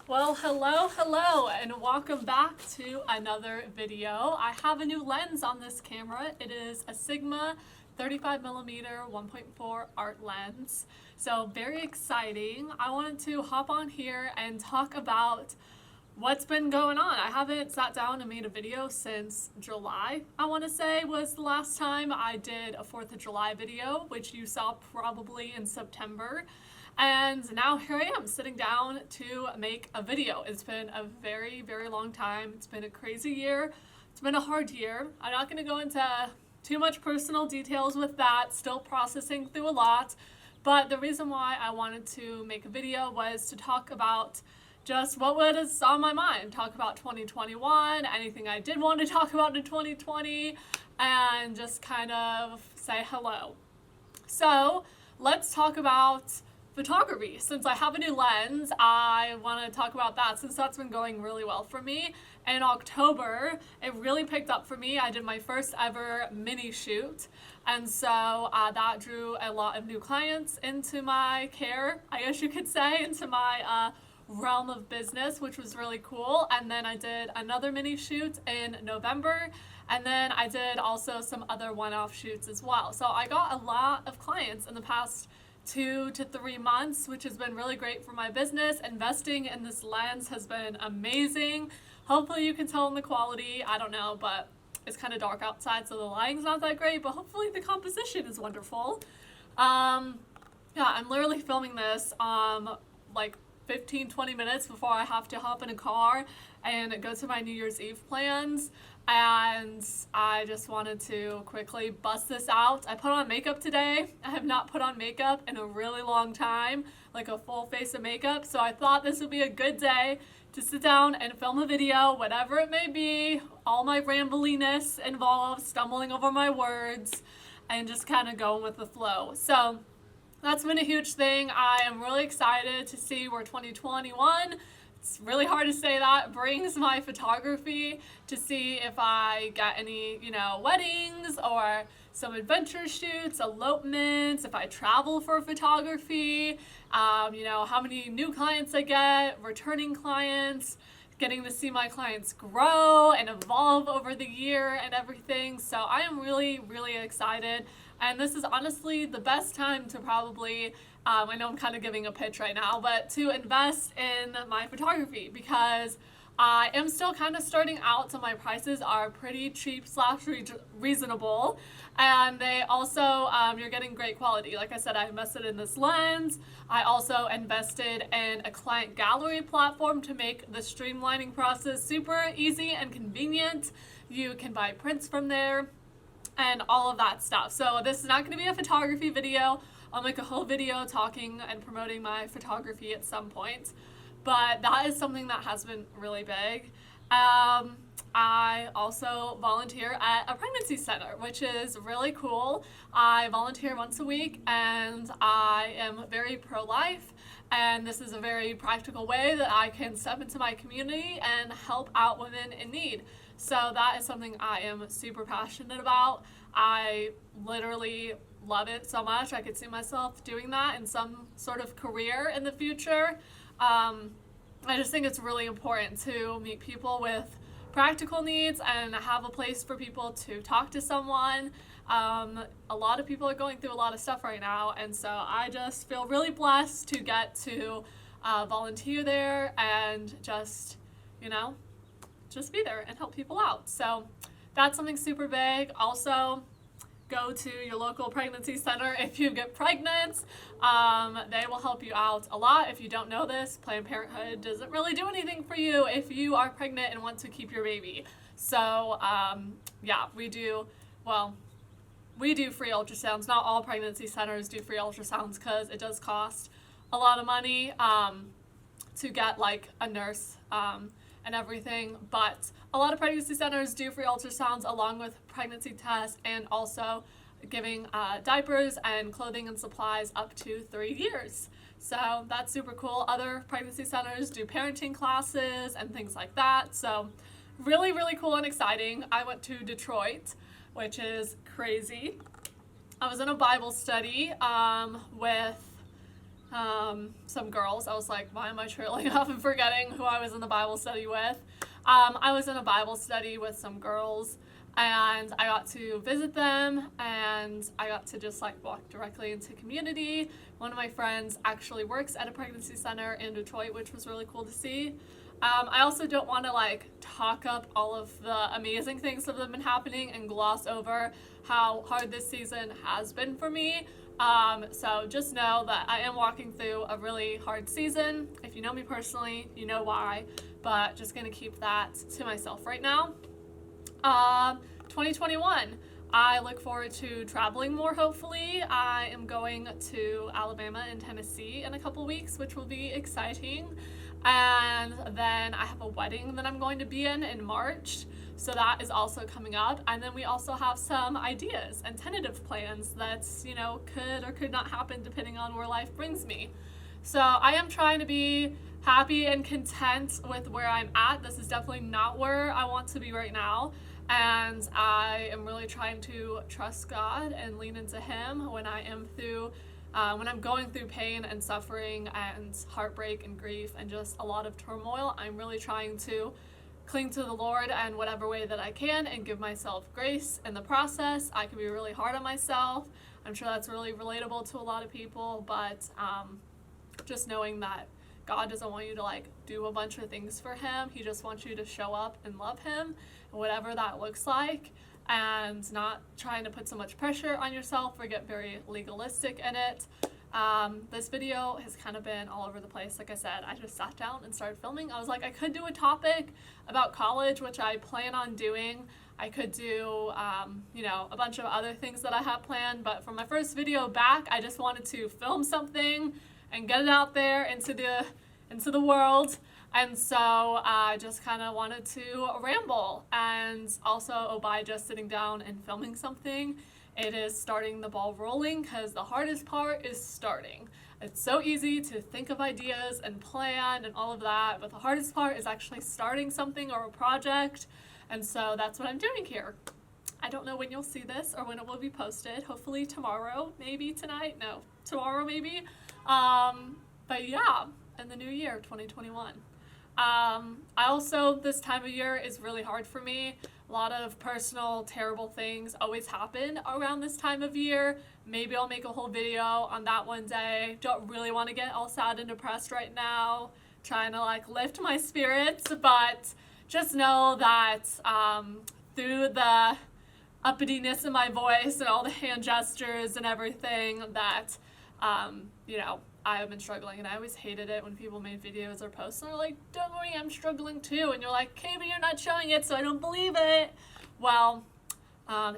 Well, hello, and welcome back to another video. I have a new lens on this camera. It is a Sigma 35mm 1.4 art lens. So very exciting. I wanted to hop on here and talk about what's been going on. I haven't sat down and made a video since July, I want to say was the last time I did a 4th of July video, which you saw probably in September. And now here I am sitting down to make a video. It's been a very, very long time. It's been a crazy year. It's been a hard year. I'm not going to go into too much personal details with that, still processing through a lot. But the reason why I wanted to make a video was to talk about just what was on my mind. Talk about 2021, anything I did want to talk about in 2020, and just kind of say hello. So let's talk about photography. Since I have a new lens, I want to talk about that since that's been going really well for me. In October, it really picked up for me. I did my first ever mini shoot, and so that drew a lot of new clients into my care, I guess you could say, into my realm of business, which was really cool. And then I did another mini shoot in November, and then I did also some other one-off shoots as well. So I got a lot of clients in the past 2 to 3 months, which has been really great for my business. Investing in this lens has been amazing. Hopefully you can tell in the quality. I don't know, but it's kind of dark outside, so the lighting's not that great, but hopefully the composition is wonderful. Yeah, I'm literally filming this like 15-20 minutes before I have to hop in a car and go to my New Year's Eve plans, and I just wanted to quickly bust this out. I put on makeup today. I have not put on makeup in a really long time, like a full face of makeup, so I thought this would be a good day to sit down and film a video, whatever it may be, all my rambliness involved, stumbling over my words, and just kind of going with the flow. So that's been a huge thing. I am really excited to see where 2021, it's really hard to say that, brings my photography, to see if I get any, weddings or some adventure shoots, elopements, if I travel for photography, how many new clients I get, returning clients, getting to see my clients grow and evolve over the year and everything. So I am really, really excited. And this is honestly the best time to probably, I know I'm kind of giving a pitch right now, but to invest in my photography, because I am still kind of starting out, so my prices are pretty cheap / reasonable, and they also, you're getting great quality. Like I said, I invested in this lens. I also invested in a client gallery platform to make the streamlining process super easy and convenient. You can buy prints from there and all of that stuff. So this is not going to be a photography video. I'll make a whole video talking and promoting my photography at some point, but that is something that has been really big. I also volunteer at a pregnancy center, which is really cool. I volunteer once a week, and I am very pro-life, and this is a very practical way that I can step into my community and help out women in need. So that is something I am super passionate about. I literally love it so much. I could see myself doing that in some sort of career in the future. I just think it's really important to meet people with practical needs and have a place for people to talk to someone. A lot of people are going through a lot of stuff right now, and so I just feel really blessed to get to volunteer there and just be there and help people out. So that's something super big. Also, go to your local pregnancy center if you get pregnant. They will help you out a lot. If you don't know this, Planned Parenthood doesn't really do anything for you if you are pregnant and want to keep your baby. So we do free ultrasounds. Not all pregnancy centers do free ultrasounds because it does cost a lot of money to get like a nurse and everything, but a lot of pregnancy centers do free ultrasounds along with pregnancy tests, and also giving diapers and clothing and supplies up to 3 years. So that's super cool. Other pregnancy centers do parenting classes and things like that. So really, really cool and exciting. I went to Detroit, which is crazy. I was in a Bible study with some girls. I was like, why am I trailing off and forgetting who I was in the Bible study with? I was in a Bible study with some girls, and I got to visit them, and I got to just like walk directly into community. One of my friends actually works at a pregnancy center in Detroit, which was really cool to see. I also don't want to like talk up all of the amazing things that have been happening and gloss over how hard this season has been for me. So just know that I am walking through a really hard season. If you know me personally, you know why, but just gonna keep that to myself right now. 2021. I look forward to traveling more, hopefully. I am going to Alabama and Tennessee in a couple weeks, which will be exciting. And then I have a wedding that I'm going to be in March. So that is also coming up. And then we also have some ideas and tentative plans that, could or could not happen depending on where life brings me. So I am trying to be happy and content with where I'm at. This is definitely not where I want to be right now. And I am really trying to trust God and lean into Him when I'm going through pain and suffering and heartbreak and grief and just a lot of turmoil. I'm really trying to cling to the Lord in whatever way that I can and give myself grace in the process. I can be really hard on myself. I'm sure that's really relatable to a lot of people, but just knowing that God doesn't want you to like do a bunch of things for Him. He just wants you to show up and love Him, whatever that looks like, and not trying to put so much pressure on yourself or get very legalistic in it. This video has kind of been all over the place. Like I said, I just sat down and started filming. I was like, I could do a topic about college, which I plan on doing. I could do, a bunch of other things that I have planned, but for my first video back, I just wanted to film something and get it out there into the world. And so I just kind of wanted to ramble. And also by just sitting down and filming something, it is starting the ball rolling, because the hardest part is starting. It's so easy to think of ideas and plan and all of that, but the hardest part is actually starting something or a project. And so that's what I'm doing here. I don't know when you'll see this or when it will be posted. Hopefully tomorrow, maybe tonight. No, tomorrow maybe. But yeah, in the new year, 2021. This time of year is really hard for me. A lot of personal, terrible things always happen around this time of year. Maybe I'll make a whole video on that one day. Don't really want to get all sad and depressed right now. Trying to like lift my spirits, but just know that through the uppityness in my voice and all the hand gestures and everything that, I have been struggling, and I always hated it when people made videos or posts and they're like, don't worry, I'm struggling too. And you're like, okay, but you're not showing it, so I don't believe it. Well,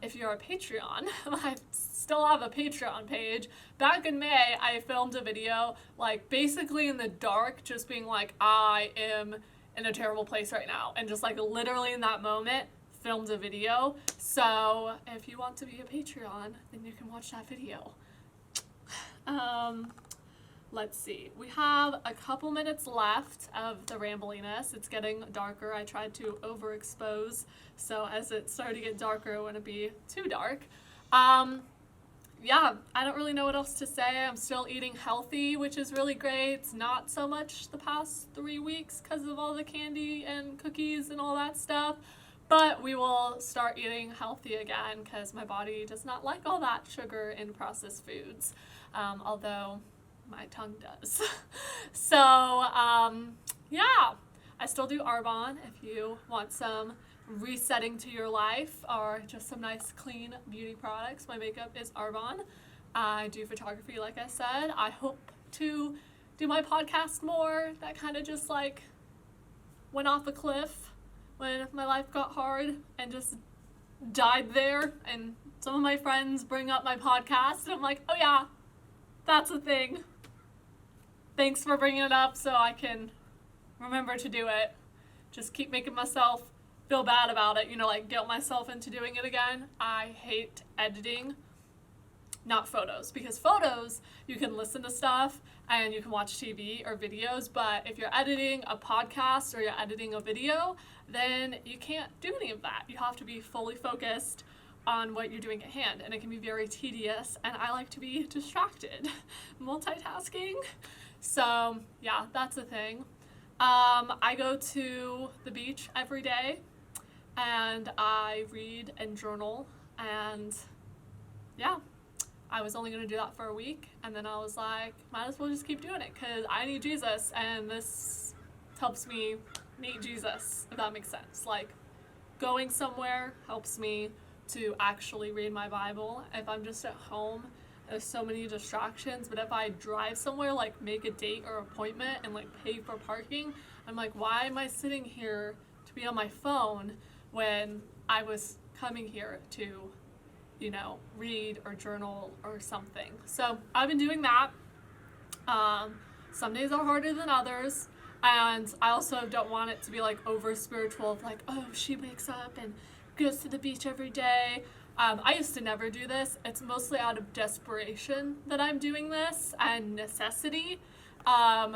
if you're a Patreon, I still have a Patreon page. Back in May, I filmed a video, like basically in the dark, just being like, I am in a terrible place right now. And just like literally in that moment, filmed a video. So if you want to be a Patreon, then you can watch that video. Let's see. We have a couple minutes left of the rambliness. It's getting darker. I tried to overexpose, so as it started to get darker, it wouldn't be too dark. Yeah, I don't really know what else to say. I'm still eating healthy, which is really great. Not so much the past 3 weeks because of all the candy and cookies and all that stuff. But we will start eating healthy again because my body does not like all that sugar in processed foods, although my tongue does. So, yeah, I still do Arbonne if you want some resetting to your life or just some nice clean beauty products. My makeup is Arbonne. I do photography, like I said. I hope to do my podcast more. That kind of just like went off a cliff when my life got hard and just died there. And some of my friends bring up my podcast and I'm like, oh yeah, that's a thing. Thanks for bringing it up so I can remember to do it. Just keep making myself feel bad about it, like guilt myself into doing it again. I hate editing, not photos, because photos, you can listen to stuff and you can watch TV or videos, but if you're editing a podcast or you're editing a video, then you can't do any of that. You have to be fully focused on what you're doing at hand, and it can be very tedious, and I like to be distracted. Multitasking. So yeah, that's a thing. I go to the beach every day and I read and journal, and yeah, I was only going to do that for a week, and then I was like, might as well just keep doing it because I need Jesus, and this helps me meet Jesus, if that makes sense. Like, going somewhere helps me to actually read my Bible. If I'm just at home, there's so many distractions, but if I drive somewhere, like make a date or appointment and like pay for parking, I'm like, why am I sitting here to be on my phone when I was coming here to, you know, read or journal or something? So I've been doing that. Some days are harder than others, and I also don't want it to be like over spiritual of like, oh, she wakes up and goes to the beach every day. I used to never do this. It's mostly out of desperation that I'm doing this and necessity.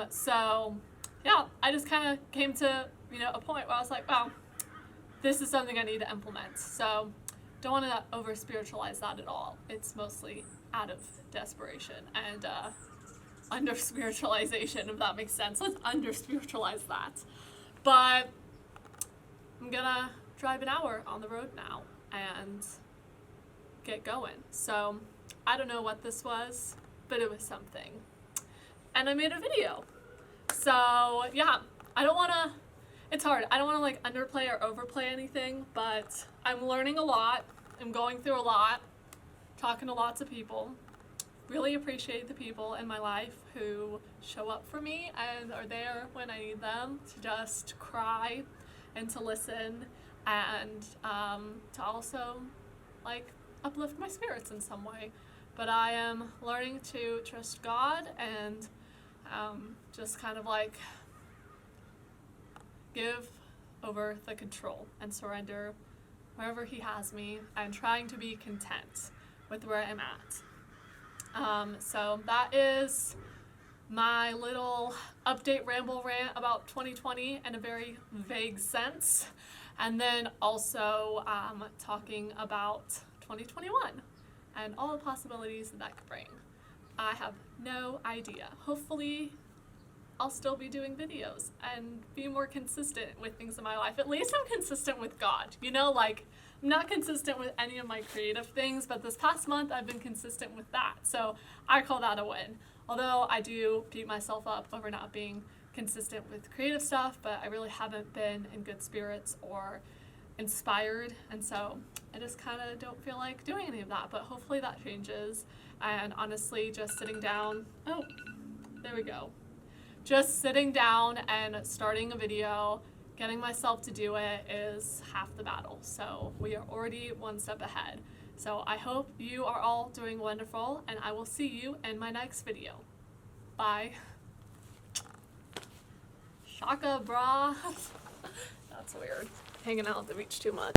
So yeah, I just kind of came to, you know, a point where I was like, well, this is something I need to implement. So don't want to over spiritualize that at all. It's mostly out of desperation and under spiritualization, if that makes sense. Let's under spiritualize that. But I'm gonna drive an hour on the road now and get going. So I don't know what this was, but it was something. And I made a video. So yeah, I don't want to, it's hard. I don't want to like underplay or overplay anything, but I'm learning a lot. I'm going through a lot, talking to lots of people. Really appreciate the people in my life who show up for me and are there when I need them, to just cry and to listen, and to also like uplift my spirits in some way. But I am learning to trust God and just kind of like give over the control and surrender wherever He has me, and trying to be content with where I'm at. So that is my little update ramble rant about 2020 in a very vague sense, and then also talking about 2021 and all the possibilities that could bring. I have no idea. Hopefully I'll still be doing videos and be more consistent with things in my life. At least I'm consistent with God, you know, like I'm not consistent with any of my creative things, but this past month I've been consistent with that. So I call that a win. Although I do beat myself up over not being consistent with creative stuff, but I really haven't been in good spirits or inspired, and so I just kind of don't feel like doing any of that, but hopefully that changes. And honestly, just sitting down, oh, there we go. Just sitting down and starting a video, getting myself to do it is half the battle. So we are already one step ahead. So I hope you are all doing wonderful, and I will see you in my next video. Bye. Shaka, brah. That's weird. Hanging out at the beach too much.